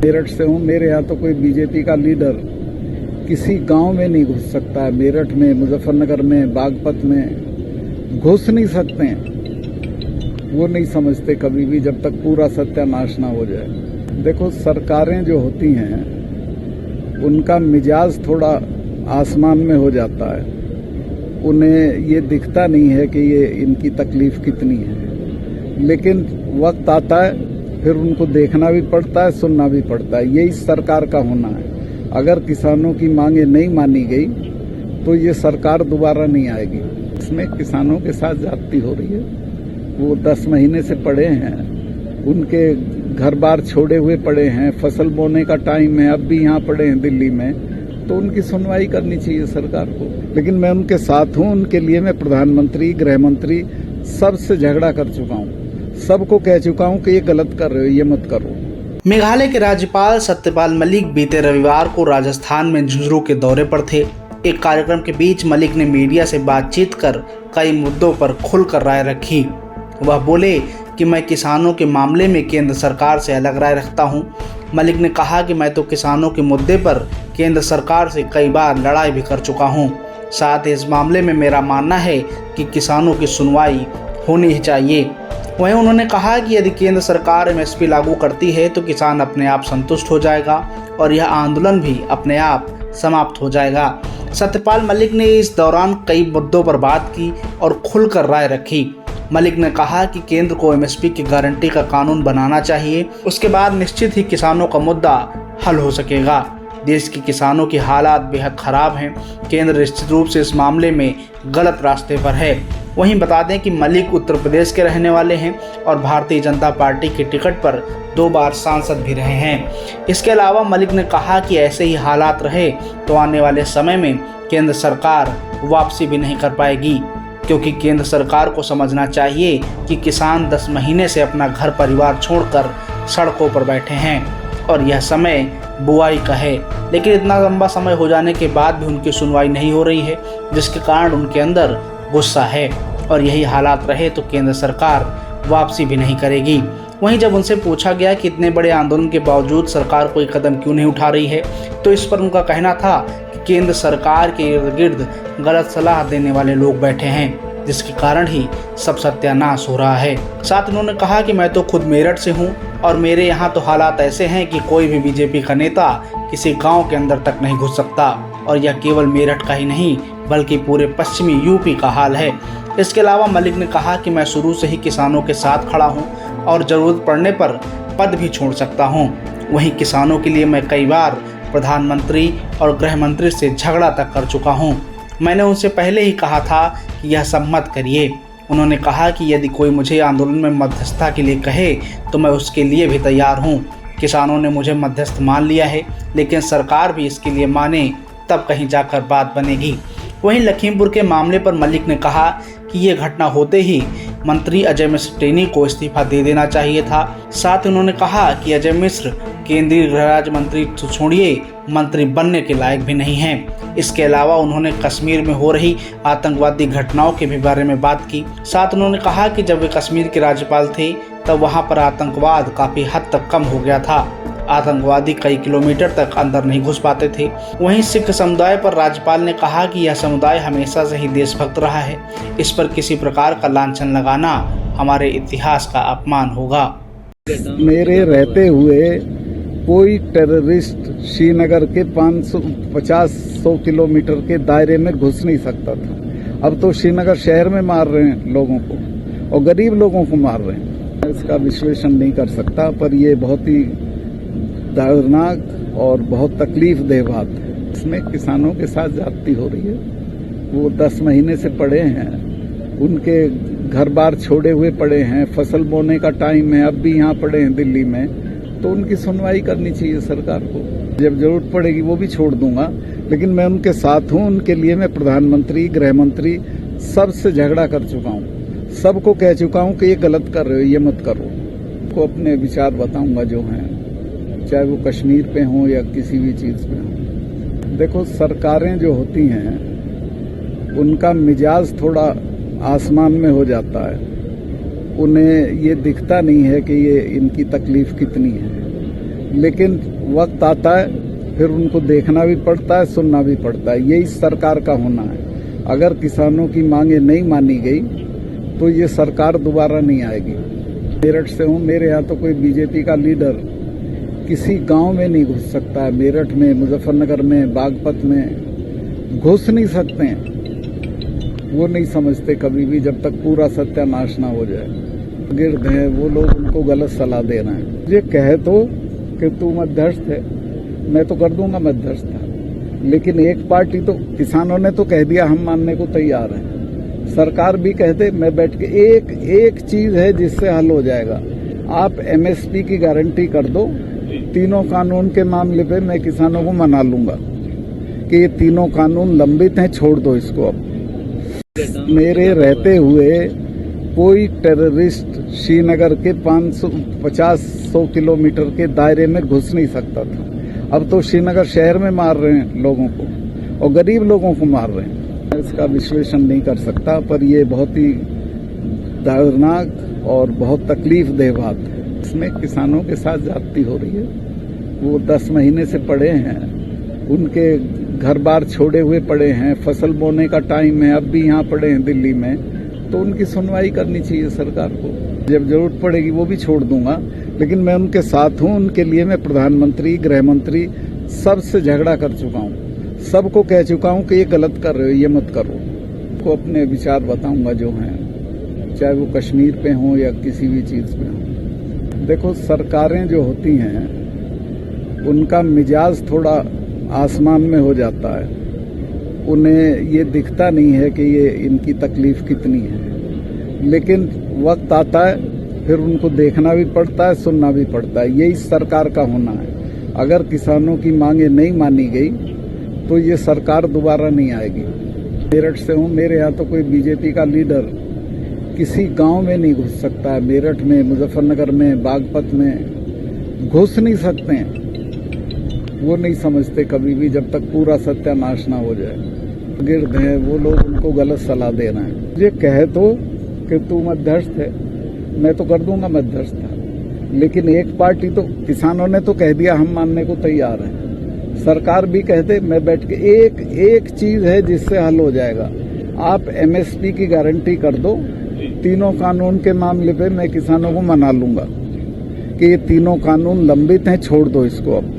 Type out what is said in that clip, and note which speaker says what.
Speaker 1: मेरठ से हूँ। मेरे यहाँ तो कोई बीजेपी का लीडर किसी गांव में नहीं घुस सकता है। मेरठ में, मुजफ्फरनगर में, बागपत में घुस नहीं सकते हैं। वो नहीं समझते कभी भी जब तक पूरा सत्यानाश ना हो जाए। देखो, सरकारें जो होती हैं उनका मिजाज थोड़ा आसमान में हो जाता है। उन्हें ये दिखता नहीं है कि ये इनकी तकलीफ कितनी है, लेकिन वक्त आता है फिर उनको देखना भी पड़ता है, सुनना भी पड़ता है। यही सरकार का होना है। अगर किसानों की मांगे नहीं मानी गई तो ये सरकार दोबारा नहीं आएगी। इसमें किसानों के साथ ज्यादती हो रही है। वो 10 महीने से पड़े हैं, उनके घर बार छोड़े हुए पड़े हैं, फसल बोने का टाइम है, अब भी यहाँ पड़े हैं दिल्ली में, तो उनकी सुनवाई करनी चाहिए सरकार को। लेकिन मैं उनके साथ हूँ। उनके लिए मैं प्रधानमंत्री, गृह मंत्री सबसे झगड़ा कर चुका हूँ। सबको कह चुका हूँ कि ये गलत कर रहे हो, ये मत करो।
Speaker 2: मेघालय के राज्यपाल सत्यपाल मलिक बीते रविवार को राजस्थान में झुंझुनू के दौरे पर थे। एक कार्यक्रम के बीच मलिक ने मीडिया से बातचीत कर कई मुद्दों पर खुलकर राय रखी। वह बोले कि मैं किसानों के मामले में केंद्र सरकार से अलग राय रखता हूं। मलिक ने कहा कि मैं तो किसानों के मुद्दे पर केंद्र सरकार से कई बार लड़ाई भी कर चुका हूं। साथ ही इस मामले में मेरा मानना है कि किसानों की सुनवाई होनी ही चाहिए। वहीं उन्होंने कहा कि यदि केंद्र सरकार एमएसपी लागू करती है तो किसान अपने आप संतुष्ट हो जाएगा और यह आंदोलन भी अपने आप समाप्त हो जाएगा। सत्यपाल मलिक ने इस दौरान कई मुद्दों पर बात की और खुलकर राय रखी। मलिक ने कहा कि केंद्र को एमएसपी की गारंटी का कानून बनाना चाहिए। उसके बाद निश्चित ही किसानों का मुद्दा हल हो सकेगा। देश के किसानों की हालात बेहद खराब हैं। केंद्र निश्चित रूप से इस मामले में गलत रास्ते पर है। वहीं बता दें कि मलिक उत्तर प्रदेश के रहने वाले हैं और भारतीय जनता पार्टी की टिकट पर 2 बार सांसद भी रहे हैं। इसके अलावा मलिक ने कहा कि ऐसे ही हालात रहे तो आने वाले समय में केंद्र सरकार वापसी भी नहीं कर पाएगी, क्योंकि केंद्र सरकार को समझना चाहिए कि किसान 10 महीने से अपना घर परिवार छोड़कर सड़कों पर बैठे हैं और यह समय बुआई का है। लेकिन इतना लंबा समय हो जाने के बाद भी उनकी सुनवाई नहीं हो रही है, जिसके कारण उनके अंदर गुस्सा है और यही हालात रहे तो केंद्र सरकार वापसी भी नहीं करेगी। वहीं जब उनसे पूछा गया कि इतने बड़े आंदोलन के बावजूद सरकार कोई कदम क्यों नहीं उठा रही है, तो इस पर उनका कहना था कि केंद्र सरकार के इर्द गिर्द गलत सलाह देने वाले लोग बैठे हैं, जिसके कारण ही सब सत्यानाश हो रहा है। साथ उन्होंने कहा कि मैं तो खुद मेरठ से हूं और मेरे यहाँ तो हालात ऐसे हैं कि कोई भी बीजेपी का नेता किसी गांव के अंदर तक नहीं घुस सकता, और यह केवल मेरठ का ही नहीं बल्कि पूरे पश्चिमी यूपी का हाल है। इसके अलावा मलिक ने कहा कि मैं शुरू से ही किसानों के साथ खड़ा हूं और ज़रूरत पड़ने पर पद भी छोड़ सकता हूं। वहीं किसानों के लिए मैं कई बार प्रधानमंत्री और गृह मंत्री से झगड़ा तक कर चुका हूं। मैंने उनसे पहले ही कहा था कि यह सब मत करिए। उन्होंने कहा कि यदि कोई मुझे आंदोलन में मध्यस्थता के लिए कहे तो मैं उसके लिए भी तैयार हूं। किसानों ने मुझे मध्यस्थ मान लिया है, लेकिन सरकार भी इसके लिए माने तब कहीं जाकर बात बनेगी। वहीं लखीमपुर के मामले पर मलिक ने कहा कि ये घटना होते ही मंत्री अजय मिश्र टेनी को इस्तीफा दे देना चाहिए था। साथ उन्होंने कहा कि अजय मिश्र केंद्रीय गृह राज्य मंत्री तो छोड़िए, मंत्री बनने के लायक भी नहीं हैं। इसके अलावा उन्होंने कश्मीर में हो रही आतंकवादी घटनाओं के भी बारे में बात की। साथ उन्होंने कहा कि जब वे कश्मीर के राज्यपाल थे तब वहां पर आतंकवाद काफी हद तक कम हो गया था। आतंकवादी कई किलोमीटर तक अंदर नहीं घुस पाते थे। वहीं सिख समुदाय पर राज्यपाल ने कहा कि यह समुदाय हमेशा से ही देशभक्त रहा है। इस पर किसी प्रकार का लांछन लगाना हमारे इतिहास का अपमान होगा।
Speaker 1: मेरे रहते हुए कोई टेररिस्ट श्रीनगर के 550-100 किलोमीटर के दायरे में घुस नहीं सकता था। अब तो श्रीनगर शहर में मार रहे हैं लोगों को और गरीब लोगों को मार रहे हैं। इसका विश्लेषण नहीं कर सकता, पर ये बहुत ही दर्दनाक और बहुत तकलीफ देह बात है। इसमें किसानों के साथ ज्यादती हो रही है। वो 10 महीने से पड़े हैं, उनके घर बार छोड़े हुए पड़े हैं, फसल बोने का टाइम है, अब भी यहाँ पड़े हैं दिल्ली में, तो उनकी सुनवाई करनी चाहिए सरकार को। जब जरूरत पड़ेगी वो भी छोड़ दूंगा, लेकिन मैं उनके साथ हूँ। उनके लिए मैं प्रधानमंत्री, गृह मंत्री सबसे झगड़ा कर चुका हूँ। सबको कह चुका हूँ कि ये गलत कर रहे हो, ये मत करो। को अपने विचार बताऊंगा जो हैं, चाहे वो कश्मीर पे हों या किसी भी चीज़ पे हों। देखो, सरकारें जो होती हैं उनका मिजाज थोड़ा आसमान में हो जाता है। उन्हें ये दिखता नहीं है कि ये इनकी तकलीफ कितनी है, लेकिन वक्त आता है फिर उनको देखना भी पड़ता है, सुनना भी पड़ता है। यही सरकार का होना है। अगर किसानों की मांगे नहीं मानी गई तो ये सरकार दोबारा नहीं आएगी। मेरठ से हूँ, मेरे यहाँ तो कोई बीजेपी का लीडर किसी गांव में नहीं घुस सकता है। मेरठ में, मुजफ्फरनगर में, बागपत में घुस नहीं सकते हैं। वो नहीं समझते कभी भी जब तक पूरा सत्यानाश ना हो जाए। गिर्द हैं वो लोग, उनको गलत सलाह दे रहे हैं। ये कहे तो कि तू मध्यस्थ है, मैं तो कर दूंगा मध्यस्थता, लेकिन एक पार्टी तो, किसानों ने तो कह दिया हम मानने को तैयार हैं। सरकार भी कहते मैं बैठ के एक चीज है जिससे हल हो जाएगा। आप एमएसपी की गारंटी कर दो। तीनों कानून के मामले पे मैं किसानों को मना लूंगा कि ये तीनों कानून लंबित हैं, छोड़ दो इसको। अब मेरे रहते हुए कोई टेररिस्ट श्रीनगर के 550-100 किलोमीटर के दायरे में घुस नहीं सकता था। अब तो श्रीनगर शहर में मार रहे हैं लोगों को और गरीब लोगों को मार रहे हैं। इसका विश्लेषण नहीं कर सकता, पर ये बहुत ही दर्दनाक और बहुत तकलीफ देह बात है। इसमें किसानों के साथ ज्यादती हो रही है। वो 10 महीने से पड़े हैं, उनके घर बार छोड़े हुए पड़े हैं, फसल बोने का टाइम है, अब भी यहाँ पड़े हैं दिल्ली में, तो उनकी सुनवाई करनी चाहिए सरकार को। जब जरूरत पड़ेगी वो भी छोड़ दूंगा, लेकिन मैं उनके साथ हूँ। उनके लिए मैं प्रधानमंत्री, गृह मंत्री सबसे झगड़ा कर चुका हूँ, सबको कह चुका हूँ कि ये गलत कर रहे हो, ये मत करो। को अपने विचार बताऊंगा जो हैं, चाहे वो कश्मीर पे हों या किसी भी चीज पे हों। देखो, सरकारें जो होती हैं उनका मिजाज थोड़ा आसमान में हो जाता है। उन्हें ये दिखता नहीं है कि ये इनकी तकलीफ कितनी है, लेकिन वक्त आता है फिर उनको देखना भी पड़ता है, सुनना भी पड़ता है। यही सरकार का होना है। अगर किसानों की मांगे नहीं मानी गई तो ये सरकार दोबारा नहीं आएगी। मेरठ से हूँ, मेरे यहाँ तो कोई बीजेपी का लीडर किसी गांव में नहीं घुस सकता है। मेरठ में, मुजफ्फरनगर में, बागपत में घुस नहीं सकते हैं। वो नहीं समझते कभी भी जब तक पूरा सत्यानाश ना हो जाए। गिर्द हैं वो लोग, उनको गलत सलाह दे रहे हैं। ये कहे तो कि तू मध्यस्थ है, मैं तो कर दूंगा मध्यस्थता, लेकिन एक पार्टी तो, किसानों ने तो कह दिया हम मानने को तैयार हैं। सरकार भी कहते मैं बैठ के एक चीज है जिससे हल हो जाएगा। आप एमएसपी की गारंटी कर दो। तीनों कानून के मामले पे मैं किसानों को मना लूंगा कि ये तीनों कानून लंबित हैं, छोड़ दो इसको अब।